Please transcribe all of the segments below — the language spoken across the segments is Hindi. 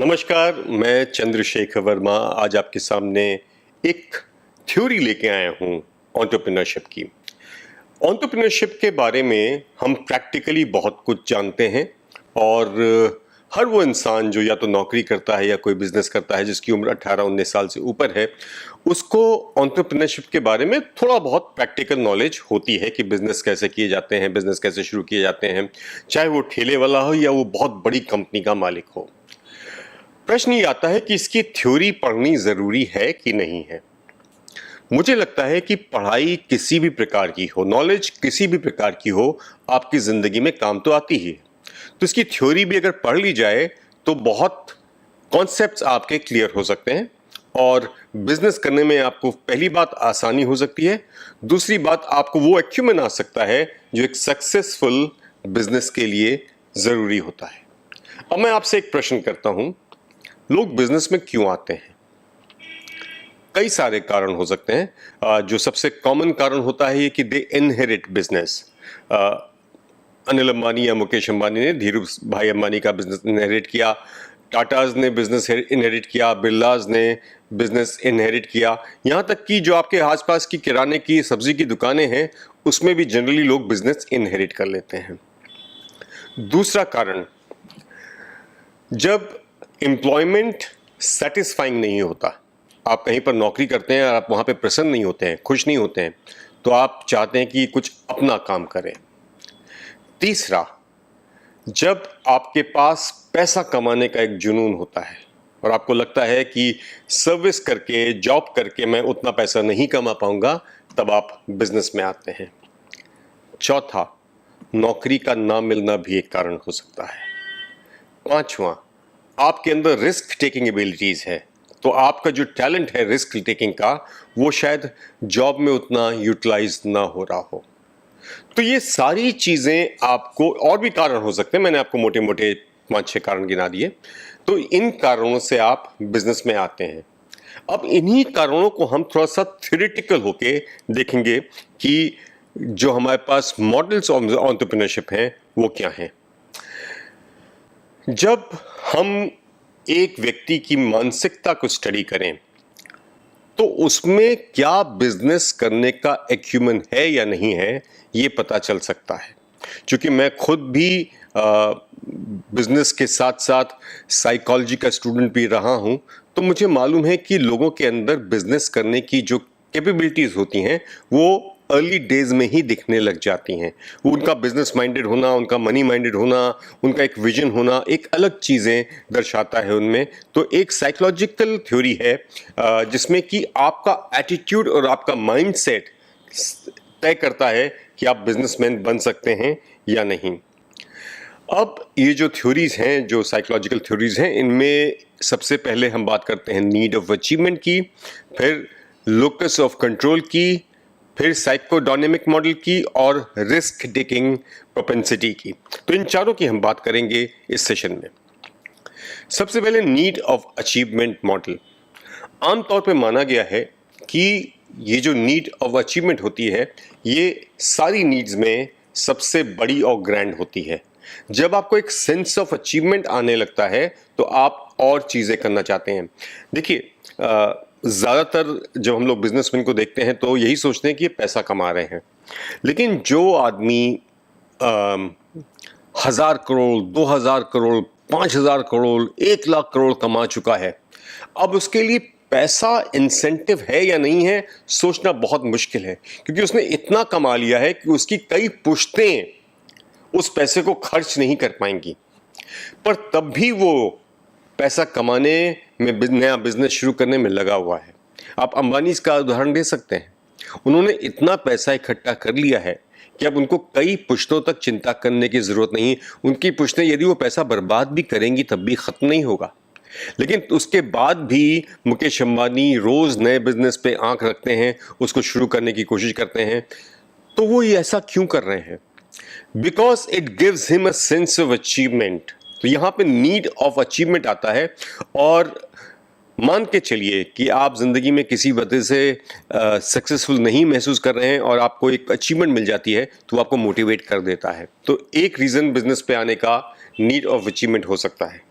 नमस्कार, मैं चंद्रशेखर वर्मा आज आपके सामने एक थ्योरी लेके आया हूँ एंटरप्रेन्योरशिप की। एंटरप्रेन्योरशिप के बारे में हम प्रैक्टिकली बहुत कुछ जानते हैं और हर वो इंसान जो या तो नौकरी करता है या कोई बिजनेस करता है जिसकी उम्र 18-19 साल से ऊपर है, उसको एंटरप्रेन्योरशिप के बारे में थोड़ा बहुत प्रैक्टिकल नॉलेज होती है कि बिजनेस कैसे किए जाते हैं, बिजनेस कैसे शुरू किए जाते हैं, चाहे वो ठेले वाला हो या वो बहुत बड़ी कंपनी का मालिक हो। प्रश्न ये आता है कि इसकी थ्योरी पढ़नी जरूरी है कि नहीं है। मुझे लगता है कि पढ़ाई किसी भी प्रकार की हो, नॉलेज किसी भी प्रकार की हो, आपकी जिंदगी में काम तो आती ही है। तो इसकी थ्योरी भी अगर पढ़ ली जाए तो बहुत कॉन्सेप्ट्स आपके क्लियर हो सकते हैं और बिजनेस करने में आपको पहली बात आसानी हो सकती है, दूसरी बात आपको वो एक्यूमेन आ सकता है जो एक सक्सेसफुल बिजनेस के लिए जरूरी होता है। अब मैं आपसे एक प्रश्न करता हूं, लोग बिजनेस में क्यों आते हैं? कई सारे कारण हो सकते हैं। जो सबसे कॉमन कारण होता है ये कि दे इनहेरिट बिजनेस। अनिल अंबानी या मुकेश अंबानी ने धीरू भाई अंबानी का बिजनेस इनहेरिट किया, टाटाज ने बिजनेस इनहेरिट किया, बिरलाज ने बिजनेस इनहेरिट किया, यहाँ तक कि जो आपके आसपास की किराने की सब्जी की दुकानें हैं उसमें भी जनरली लोग बिजनेस इनहेरिट कर लेते हैं। दूसरा कारण, जब एम्प्लॉयमेंट सेटिस्फाइंग नहीं होता, आप कहीं पर नौकरी करते हैं और आप वहाँ पे प्रसन्न नहीं होते हैं, खुश नहीं होते हैं, तो आप चाहते हैं कि कुछ अपना काम करें। तीसरा, जब आपके पास पैसा कमाने का एक जुनून होता है और आपको लगता है कि सर्विस करके, जॉब करके मैं उतना पैसा नहीं कमा पाऊंगा, तब आप बिजनेस में आते हैं। चौथा, नौकरी का ना मिलना भी एक कारण हो सकता है। पांचवा, आपके अंदर रिस्क टेकिंग एबिलिटीज है, तो आपका जो टैलेंट है रिस्क टेकिंग का, वो शायद जॉब में उतना यूटिलाइज ना हो रहा हो। तो ये सारी चीजें आपको, और भी कारण हो सकते हैं, मैंने आपको मोटे मोटे 5-6 कारण गिना दिए। तो इन कारणों से आप बिजनेस में आते हैं। अब इन्हीं कारणों को हम थोड़ा सा थ्योरेटिकल होके देखेंगे कि जो हमारे पास मॉडल्स ऑफ एंटरप्रेन्योरशिप हैं वो क्या हैं। जब हम एक व्यक्ति की मानसिकता को स्टडी करें तो उसमें क्या बिजनेस करने का एक्यूमेन है या नहीं है, ये पता चल सकता है। क्योंकि मैं खुद भी बिजनेस के साथ साथ साइकोलॉजी का स्टूडेंट भी रहा हूं, तो मुझे मालूम है कि लोगों के अंदर बिजनेस करने की जो कैपेबिलिटीज होती हैं वो अर्ली डेज में ही दिखने लग जाती हैं। उनका बिजनेस माइंडेड होना, उनका मनी माइंडेड होना, उनका एक विजन होना, एक अलग चीज़ें दर्शाता है उनमें। तो एक साइकोलॉजिकल थ्योरी है जिसमें कि आपका एटीट्यूड और आपका माइंडसेट तय करता है कि आप बिजनेसमैन बन सकते हैं या नहीं। अब ये जो थ्योरीज हैं, जो साइकोलॉजिकल थ्योरीज हैं, इनमें सबसे पहले हम बात करते हैं नीड ऑफ अचीवमेंट की, फिर लोकस ऑफ कंट्रोल की, फिर साइकोडायनेमिक मॉडल की और रिस्क टेकिंग प्रोपेंसिटी की। तो इन चारों की हम बात करेंगे इस सेशन में। सबसे पहले नीड ऑफ अचीवमेंट मॉडल। आमतौर पे माना गया है कि ये जो नीड ऑफ अचीवमेंट होती है, ये सारी नीड्स में सबसे बड़ी और ग्रैंड होती है। जब आपको एक सेंस ऑफ अचीवमेंट आने लगता है तो आप और चीज़ें करना चाहते हैं। देखिए, ज़्यादातर जब हम लोग बिजनेसमैन को देखते हैं तो यही सोचते हैं कि ये पैसा कमा रहे हैं, लेकिन जो आदमी 1000 करोड़, 2000 करोड़, 5000 करोड़, 1 लाख करोड़ कमा चुका है, अब उसके लिए पैसा इंसेंटिव है या नहीं है सोचना बहुत मुश्किल है, क्योंकि उसने इतना कमा लिया है कि उसकी कई पुश्तें उस पैसे को खर्च नहीं कर पाएंगी। पर तब भी वो पैसा कमाने में, नया बिजनेस शुरू करने में लगा हुआ है। आप अंबानी का उदाहरण दे सकते हैं। उन्होंने इतना पैसा इकट्ठा कर लिया है कि अब उनको कई पुश्तों तक चिंता करने की जरूरत नहीं। उनकी पुश्तें यदि वो पैसा बर्बाद भी करेंगी तब भी खत्म नहीं होगा। लेकिन उसके बाद भी मुकेश अंबानी रोज नए बिजनेस पे आंख रखते हैं, उसको शुरू करने की कोशिश करते हैं। तो वो ये ऐसा क्यों कर रहे हैं? Because it gives him a sense of achievement. तो यहां पे नीड ऑफ अचीवमेंट आता है। और मान के चलिए कि आप जिंदगी में किसी वजह से सक्सेसफुल नहीं महसूस कर रहे हैं और आपको एक अचीवमेंट मिल जाती है तो आपको मोटिवेट कर देता है। तो एक रीजन बिजनेस पे आने का नीड ऑफ अचीवमेंट हो सकता है।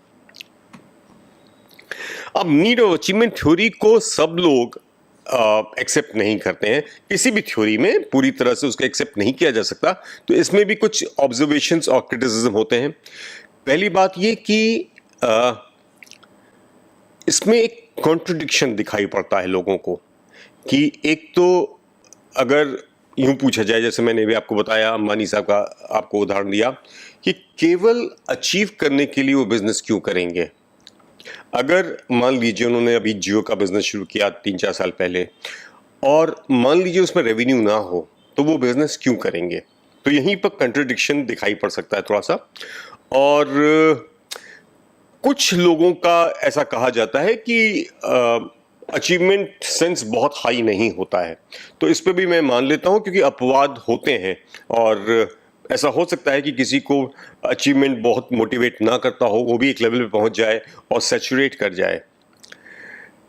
अब नीड ऑफ अचीवमेंट थ्योरी को सब लोग एक्सेप्ट नहीं करते हैं, किसी भी थ्योरी में पूरी तरह से उसको एक्सेप्ट नहीं किया जा सकता। तो इसमें भी कुछ ऑब्जर्वेशंस और क्रिटिसिज्म होते हैं। पहली बात ये कि इसमें एक कॉन्ट्रडिक्शन दिखाई पड़ता है लोगों को कि एक तो अगर यूं पूछा जाए, जैसे मैंने भी आपको बताया, अंबानी साहब का आपको उदाहरण दिया, कि केवल अचीव करने के लिए वो बिजनेस क्यों करेंगे। अगर मान लीजिए उन्होंने अभी जियो का बिजनेस शुरू किया 3-4 साल पहले, और मान लीजिए उसमें रेवेन्यू ना हो, तो वो बिजनेस क्यों करेंगे। तो यहीं पर कंट्रडिक्शन दिखाई पड़ सकता है थोड़ा सा। और कुछ लोगों का ऐसा कहा जाता है कि अचीवमेंट सेंस बहुत हाई नहीं होता है। तो इस पे भी मैं मान लेता हूं, क्योंकि अपवाद होते हैं और ऐसा हो सकता है कि किसी को अचीवमेंट बहुत मोटिवेट ना करता हो, वो भी एक लेवल पे पहुंच जाए और सैचुरेट कर जाए।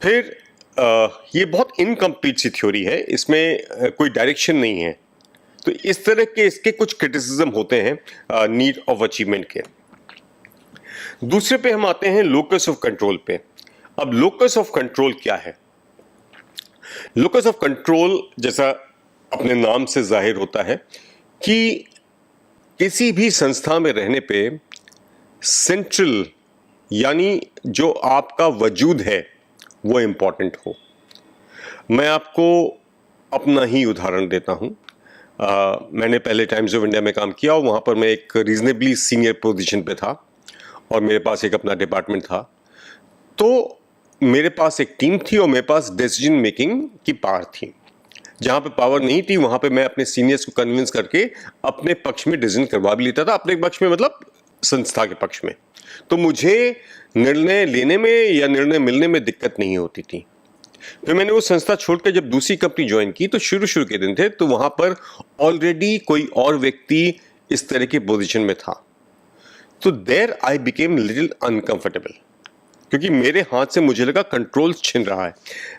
फिर ये बहुत इनकम्प्लीट सी थ्योरी है, इसमें कोई डायरेक्शन नहीं है। तो इस तरह के इसके कुछ क्रिटिसिज्म होते हैं नीड ऑफ अचीवमेंट के। दूसरे पे हम आते हैं लोकस ऑफ कंट्रोल पे। अब लोकस ऑफ कंट्रोल क्या है। लोकस ऑफ कंट्रोल जैसा अपने नाम से जाहिर होता है कि किसी भी संस्था में रहने पे सेंट्रल, यानी जो आपका वजूद है वो इंपॉर्टेंट हो। मैं आपको अपना ही उदाहरण देता हूं। मैंने पहले टाइम्स ऑफ इंडिया में काम किया और वहां पर मैं एक रीजनेबली सीनियर पोजीशन पे था और मेरे पास एक अपना डिपार्टमेंट था। तो मेरे पास एक टीम थी और मेरे पास डिसीजन मेकिंग की पावर थी। जहां पे पावर नहीं थी वहां पे मैं अपने सीनियर्स को कन्विंस करके अपने पक्ष में डिसीजन करवा भी लेता था। अपने पक्ष में मतलब संस्था के पक्ष में। तो मुझे निर्णय लेने में या निर्णय मिलने में दिक्कत नहीं होती थी। फिर मैंने वो संस्था छोड़कर जब दूसरी कंपनी ज्वाइन की, तो शुरू के दिन थे, तो वहां पर ऑलरेडी कोई और व्यक्ति इस तरह की पोजीशन में था। तो there I became little uncomfortable, क्योंकि मेरे हाथ से मुझे लगा कंट्रोल छिन रहा है।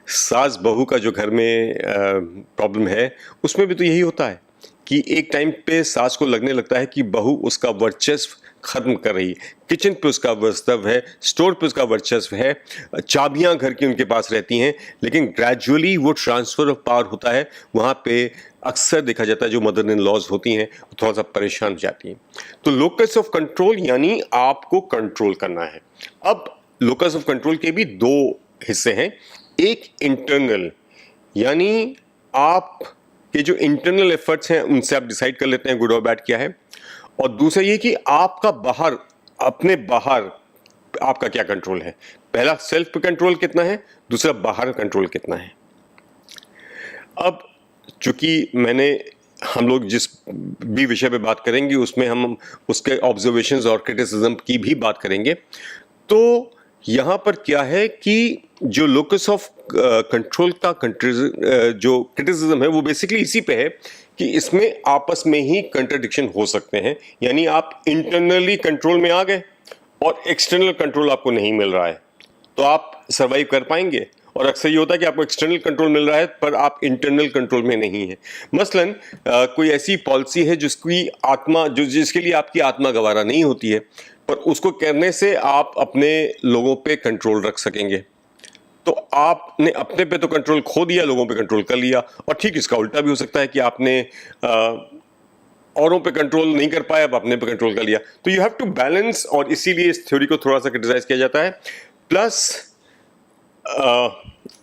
सास बहू का जो घर में प्रॉब्लम है, उसमें भी तो यही होता है कि एक टाइम पे सास को लगने लगता है कि बहू उसका वर्चस्व खत्म कर रही है। किचन पे उसका वर्चस्व है, स्टोर पे उसका वर्चस्व है, चाबियां घर की उनके पास रहती हैं, लेकिन ग्रेजुअली वो ट्रांसफर ऑफ पावर होता है। वहां पे अक्सर देखा जाता है जो मदर इन लॉज होती हैं वो थोड़ा सा परेशान हो जाती हैं। तो लोकस ऑफ कंट्रोल यानी आपको कंट्रोल करना है। अब लोकस ऑफ कंट्रोल के भी दो हिस्से हैं। एक इंटरनल, यानी आप के जो इंटरनल एफर्ट्स हैं उनसे आप डिसाइड कर लेते हैं गुड और बैड क्या है। और दूसरा ये कि आपका बाहर, अपने बाहर आपका क्या कंट्रोल है। पहला सेल्फ पे कंट्रोल कितना है, दूसरा बाहर कंट्रोल कितना है। अब चूंकि हम लोग जिस भी विषय पे बात करेंगे उसमें हम उसके ऑब्जर्वेशंस और क्रिटिसिज्म की भी बात करेंगे। तो यहां पर क्या है कि जो लोकस ऑफ कंट्रोल का जो क्रिटिसिज्म है वो बेसिकली इसी पे है कि इसमें आपस में ही कंट्रडिक्शन हो सकते हैं। यानी आप इंटरनली कंट्रोल में आ गए और एक्सटर्नल कंट्रोल आपको नहीं मिल रहा है, तो आप सरवाइव कर पाएंगे। और अक्सर ये होता है कि आपको एक्सटर्नल कंट्रोल मिल रहा है पर आप इंटरनल कंट्रोल में नहीं है। मसलन कोई ऐसी पॉलिसी है जिसके लिए आपकी आत्मा गवारा नहीं होती है, पर उसको करने से आप अपने लोगों पे कंट्रोल रख सकेंगे। तो आपने अपने पे तो कंट्रोल खो दिया, लोगों पे कंट्रोल कर लिया। और ठीक इसका उल्टा भी हो सकता है कि आपने औरों पे कंट्रोल नहीं कर पाया, अब अपने पे कंट्रोल कर लिया। तो यू हैव टू बैलेंस, और इसीलिए इस थ्योरी को थोड़ा सा क्रिटिसाइज किया जाता है। प्लस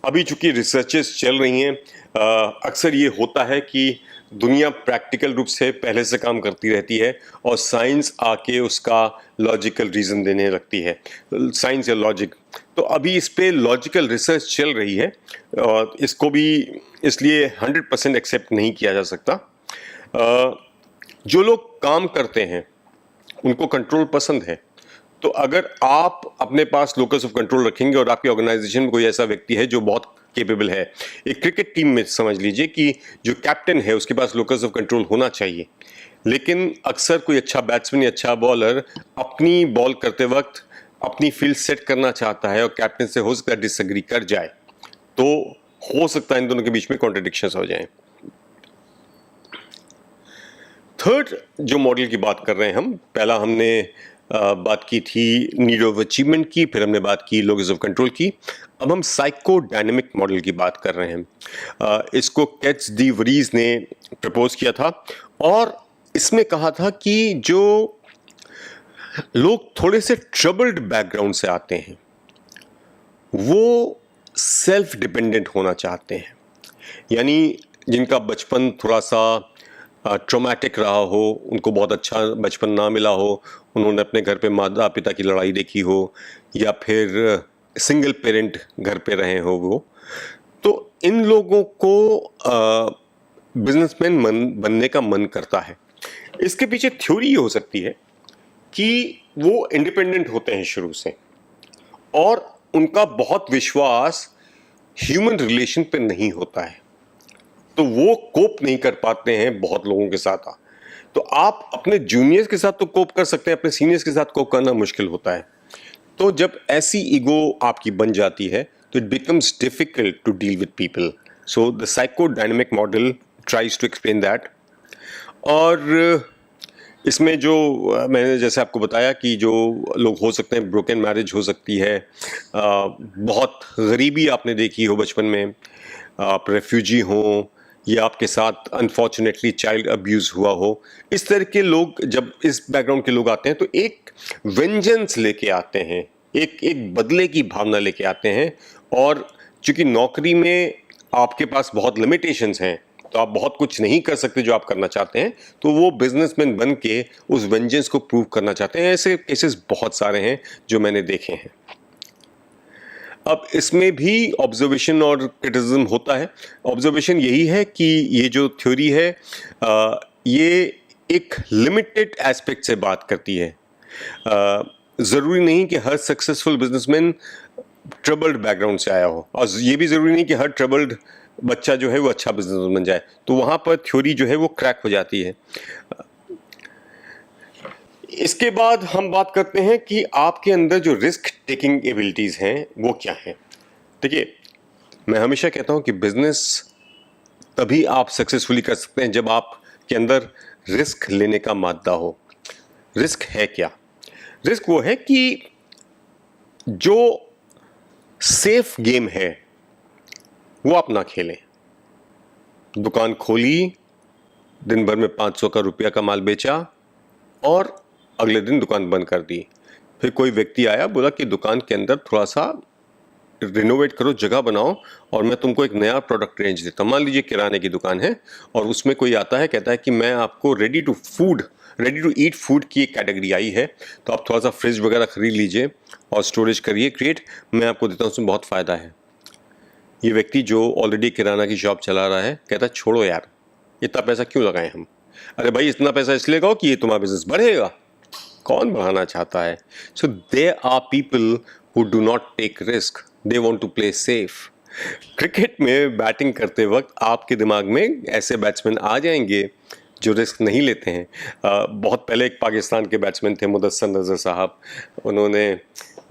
अभी चूंकि रिसर्चेस चल रही हैं, अक्सर ये होता है कि दुनिया प्रैक्टिकल रूप से पहले से काम करती रहती है और साइंस आके उसका लॉजिकल रीजन देने लगती है, साइंस या लॉजिक। तो अभी इस पे लॉजिकल रिसर्च चल रही है और इसको भी इसलिए 100% एक्सेप्ट नहीं किया जा सकता। जो लोग काम करते हैं उनको कंट्रोल पसंद है। तो अगर आप अपने पास लोकस ऑफ कंट्रोल रखेंगे और आपके ऑर्गेनाइजेशन में कोई ऐसा व्यक्ति है जो बहुत केपेबल है, एक क्रिकेट टीम में समझ लीजिए कि जो कैप्टन है उसके पास लोकस ऑफ कंट्रोल होना चाहिए, लेकिन अक्सर कोई अच्छा बैट्समैन या अच्छा बॉलर अपनी बॉल करते वक्त अपनी फील्ड सेट करना चाहता है और कैप्टन से हो सकता है डिसएग्री कर जाए, तो हो सकता है इन दोनों के बीच में कॉन्ट्रडिक्शंस हो जाएं। थर्ड जो मॉडल की बात कर रहे हैं हम, पहला हमने बात की थी नीड ऑफ अचीवमेंट की, फिर हमने बात की लोगस ऑफ कंट्रोल की। अब हम साइको डायनेमिक मॉडल की बात कर रहे हैं। इसको कैट्स डी वरीज ने प्रपोज किया था और इसमें कहा था कि जो लोग थोड़े से ट्रबल्ड बैकग्राउंड से आते हैं वो सेल्फ डिपेंडेंट होना चाहते हैं, यानी जिनका बचपन थोड़ा सा ट्रॉमेटिक रहा हो, उनको बहुत अच्छा बचपन ना मिला हो, उन्होंने अपने घर पे माता पिता की लड़ाई देखी हो, या फिर सिंगल पेरेंट घर पे रहे हो वो, तो इन लोगों को बिजनेसमैन बनने का मन करता है। इसके पीछे थ्योरी ये हो सकती है कि वो इंडिपेंडेंट होते हैं शुरू से और उनका बहुत विश्वास ह्यूमन रिलेशन पे नहीं होता है, तो वो कोप नहीं कर पाते हैं बहुत लोगों के साथ। तो आप अपने जूनियर्स के साथ तो कोप कर सकते हैं, अपने सीनियर्स के साथ कोप करना मुश्किल होता है। तो जब ऐसी ईगो आपकी बन जाती है तो it becomes difficult to deal with people. So the psycho dynamic model tries to explain that. और इसमें जो मैंने जैसे आपको बताया कि जो लोग हो सकते हैं, ब्रोकन मैरिज हो सकती है, बहुत गरीबी आपने देखी हो बचपन में, आप रेफ्यूजी हों या आपके साथ अनफॉर्चुनेटली चाइल्ड अब्यूज़ हुआ हो, इस तरह के लोग जब इस बैकग्राउंड के लोग आते हैं तो एक वेंजेंस लेके आते हैं, एक बदले की भावना लेके आते हैं। और चूंकि नौकरी में आपके पास बहुत लिमिटेशंस हैं तो आप बहुत कुछ नहीं कर सकते जो आप करना चाहते हैं, तो वो बिजनेसमैन बन के उस वेंजेंस को प्रूव करना चाहते हैं। ऐसे केसेस बहुत सारे हैं जो मैंने देखे हैं। अब इसमें भी ऑब्जर्वेशन और क्रिटिसिज्म होता है। ऑब्जर्वेशन यही है कि ये जो थ्योरी है ये एक लिमिटेड एस्पेक्ट से बात करती है। ज़रूरी नहीं कि हर सक्सेसफुल बिजनेसमैन ट्रबल्ड बैकग्राउंड से आया हो, और ये भी ज़रूरी नहीं कि हर ट्रबल्ड बच्चा जो है वो अच्छा बिजनेसमैन बन जाए। तो वहाँ पर थ्योरी जो है वो क्रैक हो जाती है। इसके बाद हम बात करते हैं कि आपके अंदर जो रिस्क टेकिंग एबिलिटीज़ हैं वो क्या हैं। देखिए, मैं हमेशा कहता हूँ कि बिजनेस तभी आप सक्सेसफुली कर सकते हैं जब आपके अंदर रिस्क लेने का मादा हो। रिस्क है क्या? रिस्क वो है कि जो सेफ गेम है वो आप ना खेलें। दुकान खोली, दिन भर में 500 का रुपया का माल बेचा और अगले दिन दुकान बंद कर दी। फिर कोई व्यक्ति आया, बोला कि दुकान के अंदर थोड़ा सा रिनोवेट करो, जगह बनाओ और मैं तुमको एक नया प्रोडक्ट रेंज देता हूँ। मान लीजिए किराने की दुकान है और उसमें कोई आता है, कहता है कि मैं आपको रेडी टू ईट फूड की एक कैटेगरी आई है, तो आप थोड़ा सा फ्रिज वगैरह खरीद लीजिए और स्टोरेज करिए क्रिएट, मैं आपको देता हूँ, उसमें बहुत फ़ायदा है। ये व्यक्ति जो ऑलरेडी किराना की शॉप चला रहा है कहता है छोड़ो यार, इतना पैसा क्यों लगाएं हम। अरे भाई, इतना पैसा इसलिए लगाओ कि ये तुम्हारा बिजनेस बढ़ेगा। कौन बढ़ाना चाहता है? So there are people who do not take risk, they want to play safe. Cricket में बैटिंग करते वक्त आपके दिमाग में ऐसे बैट्समैन आ जाएंगे जो रिस्क नहीं लेते हैं। बहुत पहले एक पाकिस्तान के बैट्समैन थे मुदस्सर नज़र साहब, उन्होंने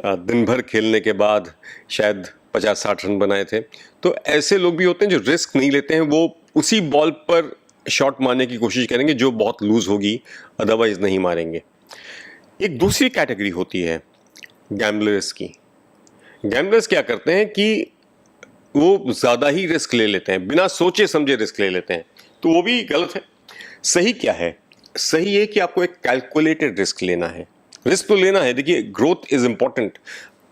दिन भर खेलने के बाद शायद 50-60 रन बनाए थे। तो ऐसे लोग भी होते हैं जो रिस्क नहीं लेते हैं, वो उसी बॉल पर शॉट मारने की कोशिश करेंगे जो बहुत लूज होगी, अदरवाइज नहीं मारेंगे। एक दूसरी कैटेगरी होती है गैम्बलर्स की। गैम्बलर्स क्या करते हैं कि वो ज़्यादा ही रिस्क ले लेते हैं, बिना सोचे समझे रिस्क ले लेते हैं, तो वो भी गलत है। सही क्या है? सही है कि आपको एक कैलकुलेटेड रिस्क लेना है। रिस्क तो लेना है, देखिए ग्रोथ इज इंपॉर्टेंट,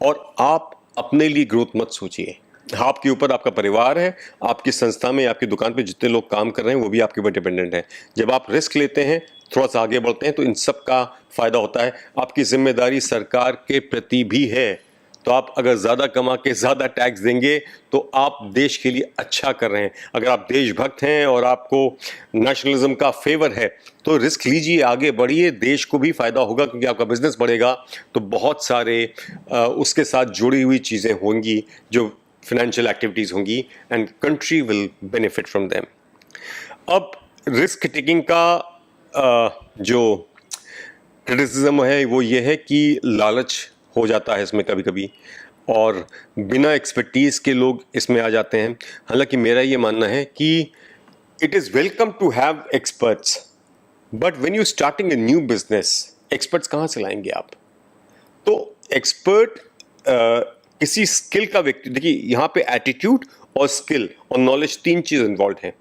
और आप अपने लिए ग्रोथ मत सोचिए। आपके ऊपर आपका परिवार है, आपकी संस्था में, आपकी दुकान पे जितने लोग काम कर रहे हैं वो भी आपके ऊपर डिपेंडेंट है। जब आप रिस्क लेते हैं, थोड़ा सा आगे बढ़ते हैं, तो इन सब का फायदा होता है। आपकी जिम्मेदारी सरकार के प्रति भी है, तो आप अगर ज़्यादा कमा के ज़्यादा टैक्स देंगे तो आप देश के लिए अच्छा कर रहे हैं। अगर आप देशभक्त हैं और आपको नेशनलिज्म का फेवर है तो रिस्क लीजिए, आगे बढ़िए, देश को भी फ़ायदा होगा क्योंकि आपका बिजनेस बढ़ेगा तो बहुत सारे उसके साथ जुड़ी हुई चीज़ें होंगी, जो फाइनेंशियल एक्टिविटीज़ होंगी, and country will benefit from them. अब रिस्क टेकिंग का जो क्रिटिसिज्म है वो ये है कि लालच हो जाता है इसमें कभी कभी, और बिना एक्सपर्टीज़ के लोग इसमें आ जाते हैं। हालांकि मेरा ये मानना है कि it is welcome to have experts, but when you starting a new business experts कहाँ से लाएंगे आप? तो एक्सपर्ट किसी स्किल का व्यक्ति, देखिए यहाँ पे एटीट्यूड और स्किल और नॉलेज 3 चीज इन्वॉल्व हैं।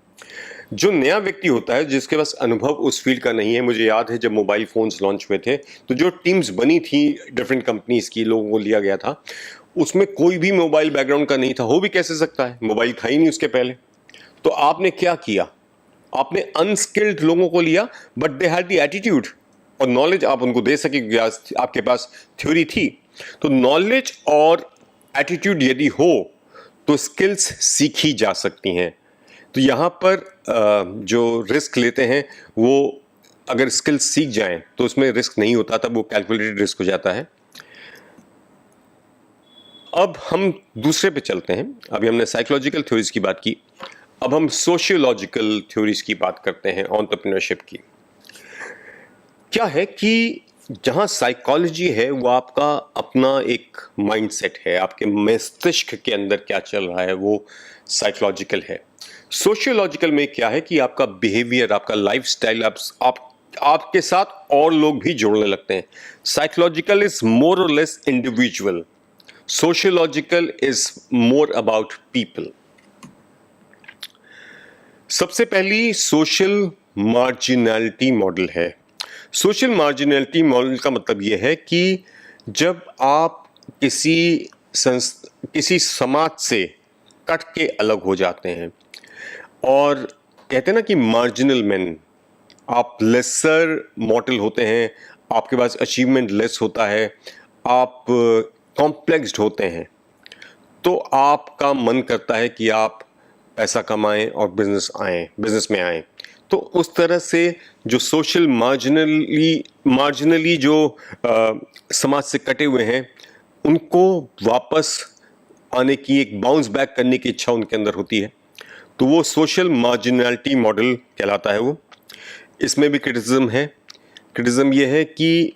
जो नया व्यक्ति होता है जिसके पास अनुभव उस फील्ड का नहीं है, मुझे याद है जब मोबाइल फोन्स लॉन्च हुए थे तो जो टीम्स बनी थी डिफरेंट कंपनीज की, लोगों को लिया गया था, उसमें कोई भी मोबाइल बैकग्राउंड का नहीं था। हो भी कैसे सकता है, मोबाइल था ही नहीं उसके पहले। तो आपने क्या किया, आपने अनस्किल्ड लोगों को लिया but they had the attitude और नॉलेज आप उनको दे सके क्योंकि आपके पास थ्योरी थी। तो नॉलेज और एटीट्यूड यदि हो तो स्किल्स सीखी जा सकती हैं। तो यहाँ पर जो रिस्क लेते हैं वो अगर स्किल्स सीख जाएं तो उसमें रिस्क नहीं होता, तब वो कैलकुलेटेड रिस्क हो जाता है। अब हम दूसरे पे चलते हैं। अभी हमने साइकोलॉजिकल थ्योरीज की बात की, अब हम सोशियोलॉजिकल थ्योरीज की बात करते हैं एंटरप्रेन्योरशिप की। क्या है कि जहां साइकोलॉजी है वो आपका अपना एक माइंडसेट है, आपके मस्तिष्क के अंदर क्या चल रहा है वो साइकोलॉजिकल है। सोशियोलॉजिकल में क्या है कि आपका बिहेवियर, आपका लाइफस्टाइल, आपके साथ और लोग भी जुड़ने लगते हैं। साइकोलॉजिकल इज मोर और less individual, sociological is more about people. सबसे पहली सोशल मार्जिनैलिटी मॉडल है। सोशल मार्जिनैलिटी मॉडल का मतलब यह है कि जब आप किसी समाज से कट के अलग हो जाते हैं और कहते हैं ना कि मार्जिनल मैन, आप लेसर मॉडल होते हैं, आपके पास अचीवमेंट लेस होता है, आप कॉम्प्लेक्स्ड होते हैं, तो आपका मन करता है कि आप पैसा कमाएं और बिजनेस में आएं। तो उस तरह से जो सोशल मार्जिनली जो समाज से कटे हुए हैं उनको वापस आने की, एक बाउंस बैक करने की इच्छा उनके अंदर होती है। तो वो सोशल मार्जिनैलिटी मॉडल कहलाता है वो। इसमें भी क्रिटिसिज्म है। क्रिटिसिज्म ये है कि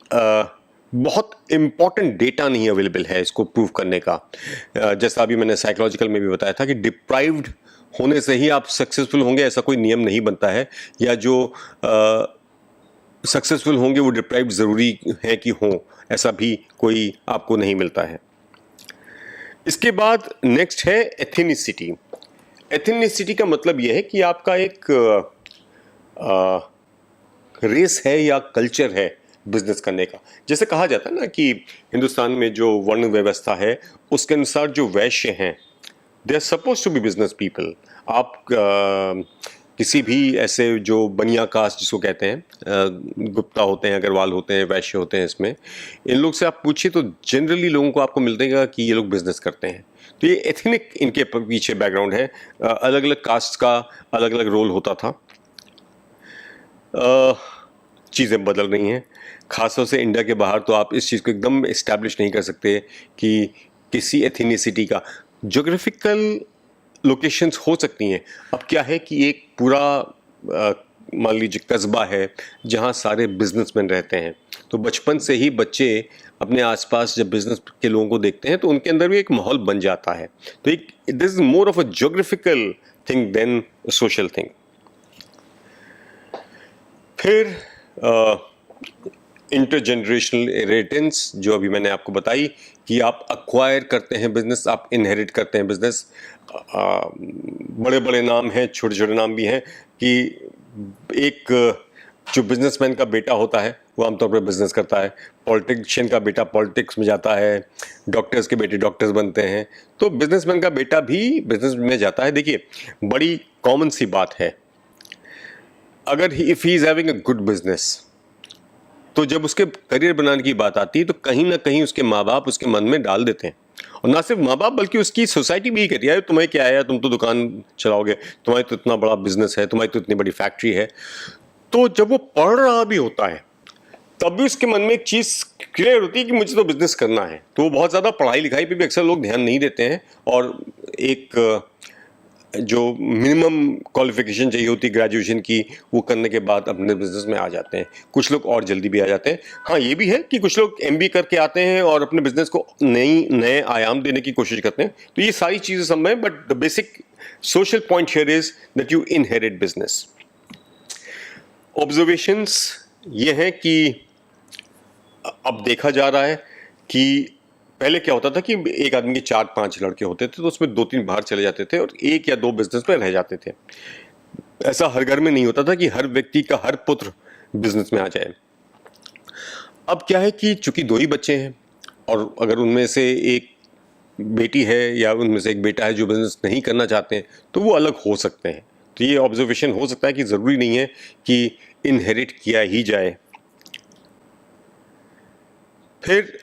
बहुत इंपॉर्टेंट डेटा नहीं अवेलेबल है इसको प्रूव करने का। जैसा अभी मैंने साइकोलॉजिकल में भी बताया था कि डिप्राइव्ड होने से ही आप सक्सेसफुल होंगे ऐसा कोई नियम नहीं बनता है, या जो सक्सेसफुल होंगे वो डिप्राइव्ड ज़रूरी है कि हों, ऐसा भी कोई आपको नहीं मिलता है। इसके बाद नेक्स्ट है एथिनिसिटी। एथिनिसिटी का मतलब यह है कि आपका एक रेस है या कल्चर है बिजनेस करने का। जैसे कहा जाता है ना कि हिंदुस्तान में जो वर्ण व्यवस्था है उसके अनुसार जो वैश्य हैं they are suppose to be business people. आप किसी भी ऐसे जो बनिया कास्ट जिसको कहते हैं, गुप्ता होते हैं, अग्रवाल होते हैं, वैश्य होते हैं, इसमें इन लोग से आप पूछिए तो जनरली लोगों को आपको मिलेगा कि ये लोग बिजनेस करते हैं। तो ये एथनिक इनके पीछे बैकग्राउंड है। अलग अलग कास्ट का अलग अलग रोल होता था। चीज़ें बदल रही हैं, खासतौर से इंडिया के बाहर तो आप इस चीज़ को एकदम इस्टेब्लिश नहीं कर सकते कि किसी एथिनिसिटी का। ज्योग्राफिकल लोकेशंस हो सकती हैं। अब क्या है कि एक पूरा मान लीजिए कस्बा है जहाँ सारे बिजनेसमैन रहते हैं, तो बचपन से ही बच्चे अपने आसपास जब बिजनेस के लोगों को देखते हैं तो उनके अंदर भी एक माहौल बन जाता है। तो एक this is more of a geographical thing then social thing. फिर इंटरजनरेशनल इनहेरिटेंस, जो अभी मैंने आपको बताई कि आप अक्वायर करते हैं बिजनेस, आप इनहेरिट करते हैं बिजनेस। बड़े बड़े नाम हैं, छोटे छोटे नाम भी हैं कि एक जो बिजनेसमैन का बेटा होता है वो आमतौर पर बिजनेस करता है, पॉलिटिशियन का बेटा पॉलिटिक्स में जाता है, डॉक्टर्स के बेटे डॉक्टर्स बनते हैं, तो बिजनेसमैन का बेटा भी बिजनेस में जाता है। देखिए बड़ी कॉमन सी बात है, अगर if he is having a good business, तो जब उसके करियर बनाने की बात आती है तो कहीं ना कहीं उसके माँ बाप उसके मन में डाल देते हैं, और ना सिर्फ माँ बाप बल्कि उसकी सोसाइटी भी कहती है तुम्हें क्या है, तुम तो दुकान चलाओगे, तुम्हारी तो इतना बड़ा बिजनेस है, तुम्हारी तो इतनी बड़ी फैक्ट्री है। तो जब वो पढ़ रहा भी होता है तब भी उसके मन में एक चीज़ क्लियर होती है कि मुझे तो बिजनेस करना है। तो वो बहुत ज़्यादा पढ़ाई लिखाई पे भी अक्सर लोग ध्यान नहीं देते हैं, और एक जो मिनिमम क्वालिफिकेशन चाहिए होती है ग्रेजुएशन की, वो करने के बाद अपने बिजनेस में आ जाते हैं। कुछ लोग और जल्दी भी आ जाते हैं। हाँ, ये भी है कि कुछ लोग MBA करके आते हैं और अपने बिजनेस को नए आयाम देने की कोशिश करते हैं। तो ये सारी चीज़ें संभव है, but the basic social point here is that you inherit business. Observations ये हैं कि अब देखा जा रहा है कि पहले क्या होता था कि एक आदमी के 4-5 लड़के होते थे तो उसमें 2-3 बाहर चले जाते थे और 1 या 2 बिजनेस में रह जाते थे। ऐसा हर घर में नहीं होता था कि हर व्यक्ति का हर पुत्र बिजनेस में आ जाए। अब क्या है कि चूंकि 2 ही बच्चे हैं और अगर उनमें से एक बेटी है या उनमें से एक बेटा है जो बिजनेस नहीं करना चाहते हैं तो वो अलग हो सकते हैं। तो ये ऑब्जर्वेशन हो सकता है कि ज़रूरी नहीं है कि इनहेरिट किया ही जाए। फिर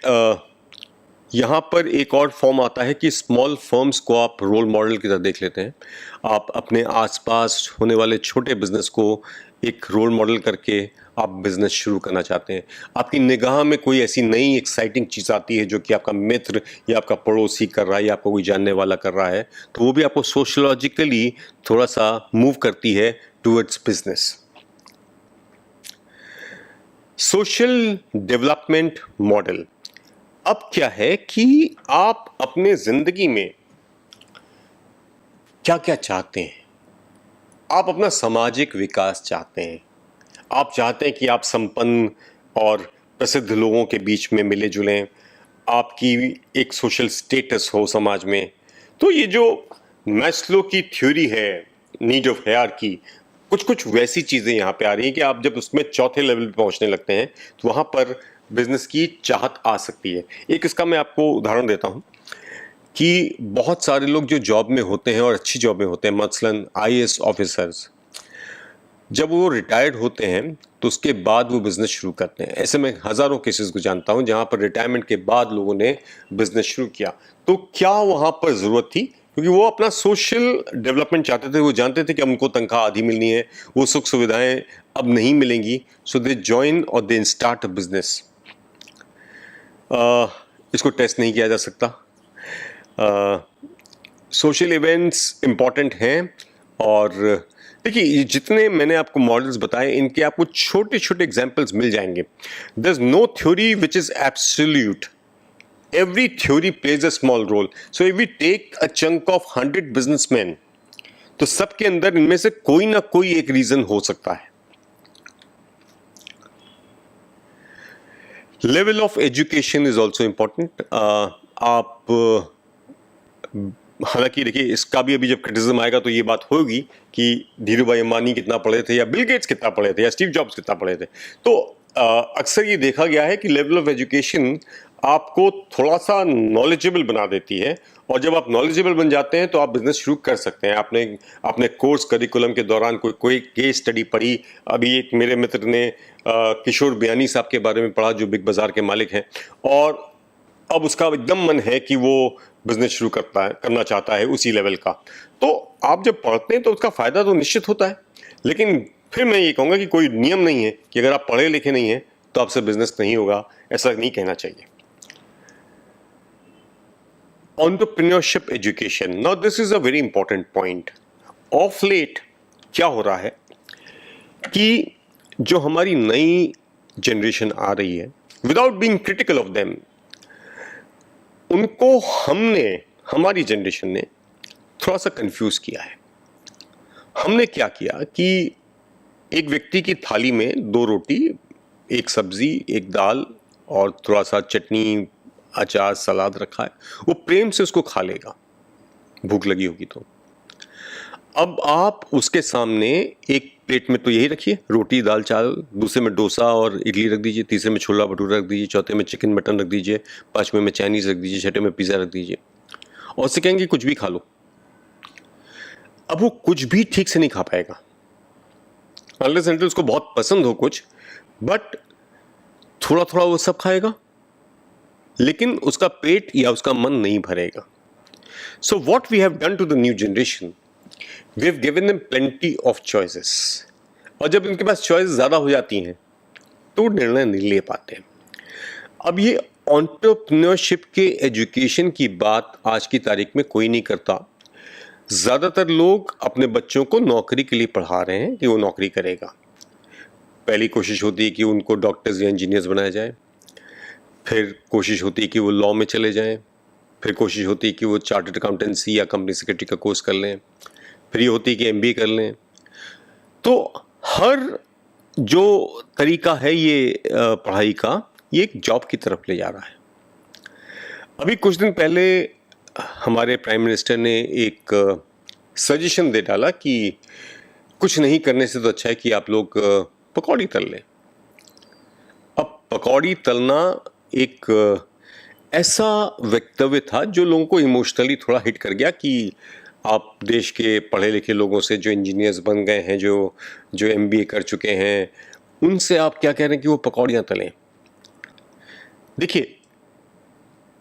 यहाँ पर एक और फॉर्म आता है कि स्मॉल फर्म्स को आप रोल मॉडल की तरह देख लेते हैं। आप अपने आसपास होने वाले छोटे बिजनेस को एक रोल मॉडल करके आप बिजनेस शुरू करना चाहते हैं। आपकी निगाह में कोई ऐसी नई एक्साइटिंग चीज़ आती है जो कि आपका मित्र या आपका पड़ोसी कर रहा है या आपको कोई जानने वाला कर रहा है, तो वो भी आपको सोशलॉजिकली थोड़ा सा मूव करती है towards business. Social development model. अब क्या है कि आप अपने जिंदगी में क्या क्या चाहते हैं। आप अपना सामाजिक विकास चाहते हैं। आप चाहते हैं कि आप संपन्न और प्रसिद्ध लोगों के बीच में मिले जुलें, आपकी एक सोशल स्टेटस हो समाज में। तो ये जो मैस्लो की थ्योरी है नीड ऑफ हायरार्की, कुछ कुछ वैसी चीज़ें यहाँ पे आ रही हैं कि आप जब उसमें चौथे लेवल पे पहुँचने लगते हैं तो वहाँ पर बिजनेस की चाहत आ सकती है। एक इसका मैं आपको उदाहरण देता हूँ कि बहुत सारे लोग जो जॉब में होते हैं और अच्छी जॉब में होते हैं, मसलन आईएएस ऑफिसर्स, जब वो रिटायर्ड होते हैं तो उसके बाद वो बिजनेस शुरू करते हैं। ऐसे में हज़ारों केसेस को जानता हूँ जहाँ पर रिटायरमेंट के बाद लोगों ने बिजनेस शुरू किया। तो क्या वहाँ पर ज़रूरत थी? क्योंकि वो अपना सोशल डेवलपमेंट चाहते थे। वो जानते थे कि अब उनको तनख्वाह आधी मिलनी है, वो सुख सुविधाएं अब नहीं मिलेंगी। सो दे जॉइन और दे स्टार्ट अ बिजनेस। इसको टेस्ट नहीं किया जा सकता। सोशल इवेंट्स इम्पॉर्टेंट हैं और देखिए ये जितने मैंने आपको मॉडल्स बताए इनके आपको छोटे छोटे एग्जाम्पल्स मिल जाएंगे। There is no theory which is absolute. Every theory plays a small role. So if we take a chunk of 100 businessman तो सबके अंदर इनमें से कोई ना कोई एक रीजन हो सकता है। Level of education is also important. आप हालांकि देखिए इसका भी अभी जब क्रिटिसिज्म आएगा तो ये बात होगी कि धीरू भाई अंबानी कितना पढ़े थे या बिल गेट्स कितना पढ़े थे या स्टीव जॉब्स कितना पढ़े थे। तो अक्सर ये देखा गया है कि लेवल ऑफ एजुकेशन आपको थोड़ा सा नॉलेजेबल बना देती है और जब आप नॉलेजेबल बन जाते हैं तो आप बिजनेस शुरू कर सकते हैं। आपने अपने कोर्स करिकुलम के दौरान कोई केस स्टडी पढ़ी। अभी एक मेरे मित्र ने किशोर बियानी साहब के बारे में पढ़ा जो बिग बाजार के मालिक हैं और अब उसका एकदम मन है कि वो बिजनेस शुरू करना चाहता है उसी लेवल का। तो आप जब पढ़ते हैं तो उसका फायदा तो निश्चित होता है, लेकिन फिर मैं ये कहूँगा कि कोई नियम नहीं है कि अगर आप पढ़े लिखे नहीं हैं तो आपसे बिजनेस नहीं होगा। ऐसा नहीं कहना चाहिए। Entrepreneurship education, now this is a very important point. Of late क्या हो रहा है कि जो हमारी नई जनरेशन आ रही है, without being critical of them, उनको हमारी जनरेशन ने थोड़ा सा कंफ्यूज किया है। हमने क्या किया कि एक व्यक्ति की थाली में 2 रोटी, 1 सब्जी, 1 दाल और थोड़ा सा चटनी, अचार, सलाद रखा है। वो प्रेम से उसको खा लेगा, भूख लगी होगी तो। अब आप उसके सामने एक प्लेट में तो यही रखिए, रोटी दाल चावल, दूसरे में डोसा और इडली रख दीजिए, तीसरे में छोला भटूरा रख दीजिए, चौथे में चिकन मटन रख दीजिए, 5वें में चाइनीज रख दीजिए, 6ठे में पिज़्ज़ा रख दीजिए और उससे कहेंगे कुछ भी खा लो। अब वो कुछ भी ठीक से नहीं खा पाएगा अनलेस अनटिल उसको बहुत पसंद हो कुछ, बट थोड़ा थोड़ा वो सब खाएगा लेकिन उसका पेट या उसका मन नहीं भरेगा। So what we have done to the new generation, we have given them plenty of choices. और जब इनके पास चॉइस ज़्यादा हो जाती हैं तो निर्णय नहीं ले पाते। अब ये एंटरप्रेन्योरशिप के एजुकेशन की बात आज की तारीख में कोई नहीं करता। ज़्यादातर लोग अपने बच्चों को नौकरी के लिए पढ़ा रहे हैं कि वो नौकरी करेगा। पहली कोशिश होती है कि उनको डॉक्टर्स या इंजीनियर्स बनाया जाए, फिर कोशिश होती है कि वो लॉ में चले जाएं, फिर कोशिश होती है कि वो चार्टर्ड अकाउंटेंसी या कंपनी सेक्रेटरी का कोर्स कर लें, फिर ये होती है कि एमबीए कर लें। तो हर जो तरीका है ये पढ़ाई का, ये एक जॉब की तरफ ले जा रहा है। अभी कुछ दिन पहले हमारे प्राइम मिनिस्टर ने एक सजेशन दे डाला कि कुछ नहीं करने से तो अच्छा है कि आप लोग पकौड़ी तल लें। अब पकौड़ी तलना एक ऐसा वक्तव्य था जो लोगों को इमोशनली थोड़ा हिट कर गया कि आप देश के पढ़े लिखे लोगों से, जो इंजीनियर्स बन गए हैं, जो MBA कर चुके हैं, उनसे आप क्या कह रहे हैं कि वो पकौड़ियाँ तलें। देखिए,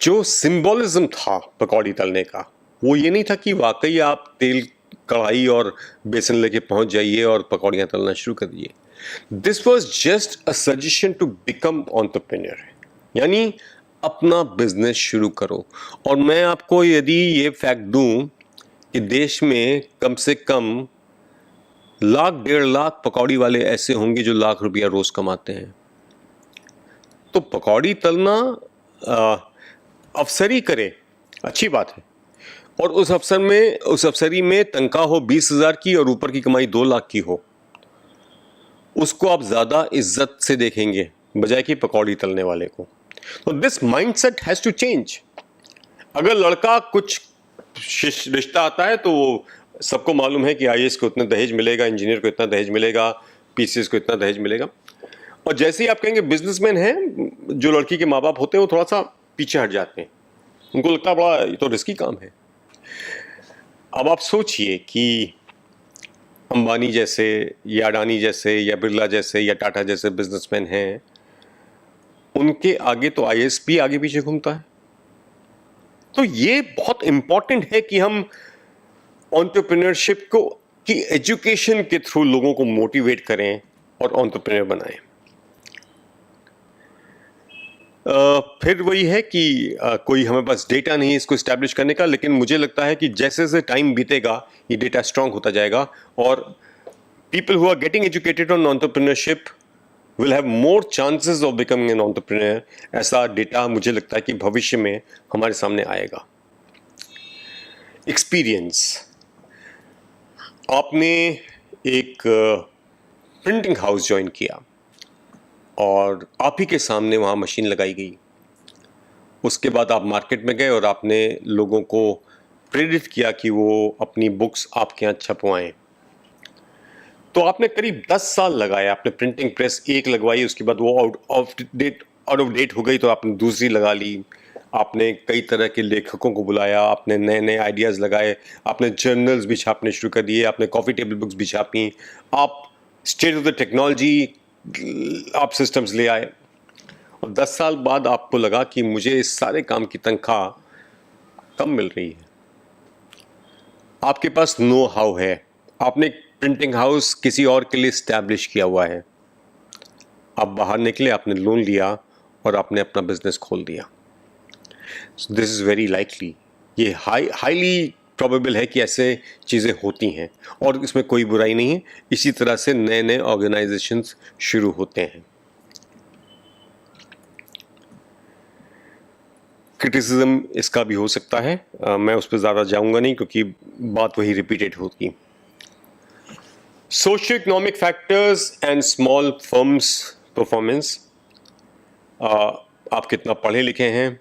जो सिंबॉलिज्म था पकौड़ी तलने का, वो ये नहीं था कि वाकई आप तेल, कढ़ाई और बेसन लेके पहुंच जाइए और पकौड़ियाँ तलना शुरू कर दिए। This was just a suggestion to become entrepreneur, यानी अपना बिजनेस शुरू करो। और मैं आपको यदि ये फैक्ट दूं कि देश में कम से कम 1,00,000-1,50,000 पकौड़ी वाले ऐसे होंगे जो लाख रुपया रोज कमाते हैं। तो पकौड़ी तलना अफसरी करे, अच्छी बात है। और उस अफसरी में तनख्वाह हो 20,000 की और ऊपर की कमाई 2 लाख की हो, उसको आप ज्यादा इज्जत से देखेंगे बजाय कि पकौड़ी तलने वाले को। तो this mindset has to change. अगर लड़का कुछ रिश्ता आता है तो सबको मालूम है कि IAS को इतना दहेज मिलेगा, इंजीनियर को इतना दहेज मिलेगा, PCS को इतना दहेज मिलेगा। और जैसे ही आप कहेंगे बिजनेसमैन हैं, जो लड़की के माँ बाप होते हैं वो थोड़ा सा पीछे हट जाते हैं, उनको लगता है बड़ा ये तो रिस्की काम है। अब आप सोचिए कि अंबानी जैसे या अडानी जैसे या बिरला जैसे या टाटा जैसे बिजनेसमैन हैं, उनके आगे तो IAS भी आगे पीछे घूमता है। तो ये बहुत इंपॉर्टेंट है कि हम एंटरप्रेन्योरशिप को की एजुकेशन के थ्रू लोगों को मोटिवेट करें और एंटरप्रेन्योर बनाएं। फिर वही है कि कोई हमें पास डेटा नहीं है इसको एस्टैब्लिश करने का, लेकिन मुझे लगता है कि जैसे जैसे टाइम बीतेगा ये डेटा स्ट्रांग होता जाएगा और people who are getting educated on entrepreneurship will have more chances of becoming an entrepreneur. ऐसा डेटा मुझे लगता है कि भविष्य में हमारे सामने आएगा। एक्सपीरियंस, आपने एक प्रिंटिंग हाउस ज्वाइन किया और आप ही के सामने वहाँ मशीन लगाई गई। उसके बाद आप मार्केट में गए और आपने लोगों को प्रेरित किया कि वो अपनी बुक्स आपके यहाँ छपवाएं। तो आपने करीब 10 साल लगाए। आपने प्रिंटिंग प्रेस एक लगवाई, उसके बाद वो आउट ऑफ डेट हो गई तो आपने दूसरी लगा ली। आपने कई तरह के लेखकों को बुलाया, आपने नए नए आइडियाज़ लगाए, आपने जर्नल्स भी छापने शुरू कर दिए, आपने कॉफ़ी टेबल बुक्स भी छापी, आप स्टेट ऑफ द टेक्नोलॉजी आप सिस्टम्स ले आए। और 10 साल बाद आपको लगा कि मुझे इस सारे काम की तनख्वाह कम मिल रही है। आपके पास नो हाउ है, आपने प्रिंटिंग हाउस किसी और के लिए स्टैब्लिश किया हुआ है। आप बाहर निकले, आपने लोन लिया और आपने अपना बिजनेस खोल दिया। दिस इज़ वेरी लाइकली, ये हाईली प्रोबेबल है कि ऐसे चीज़ें होती हैं और इसमें कोई बुराई नहीं है। इसी तरह से नए नए ऑर्गेनाइजेशंस शुरू होते हैं। क्रिटिसिज्म इसका भी हो सकता है, मैं उस पर ज़्यादा जाऊंगा नहीं क्योंकि बात वही रिपीटेड होगी। Socio economic factors and small firms performance, आप कितना पढ़े लिखे हैं,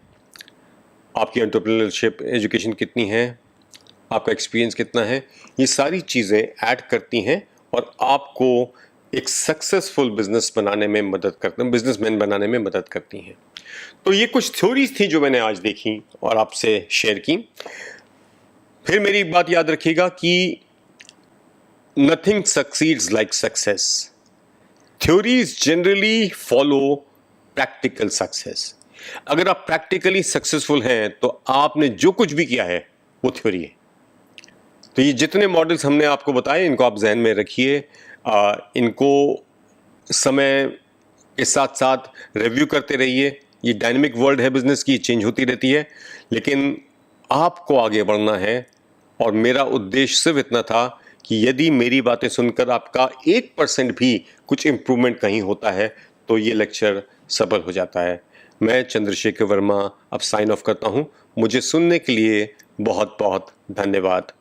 आपकी एंटरप्रेन्योरशिप एजुकेशन कितनी है, आपका एक्सपीरियंस कितना है, ये सारी चीज़ें ऐड करती हैं और आपको एक सक्सेसफुल बिजनेसमैन बनाने में मदद करती हैं। तो ये कुछ थ्योरीज थी जो मैंने आज देखी और आपसे शेयर की। फिर मेरी एक बात याद रखिएगा कि nothing succeeds like success. Theories generally follow practical success. अगर आप प्रैक्टिकली सक्सेसफुल हैं तो आपने जो कुछ भी किया है वो थ्योरी है। तो ये जितने मॉडल्स हमने आपको बताए इनको आप जहन में रखिए, इनको समय के साथ साथ रिव्यू करते रहिए। ये डायनेमिक वर्ल्ड है बिजनेस की, चेंज होती रहती है, लेकिन आपको आगे बढ़ना है। और मेरा उद्देश्य सिर्फ इतना था कि यदि मेरी बातें सुनकर आपका 1% भी कुछ इम्प्रूवमेंट कहीं होता है तो ये लेक्चर सफल हो जाता है। मैं चंद्रशेखर वर्मा अब साइन ऑफ करता हूँ। मुझे सुनने के लिए बहुत बहुत धन्यवाद।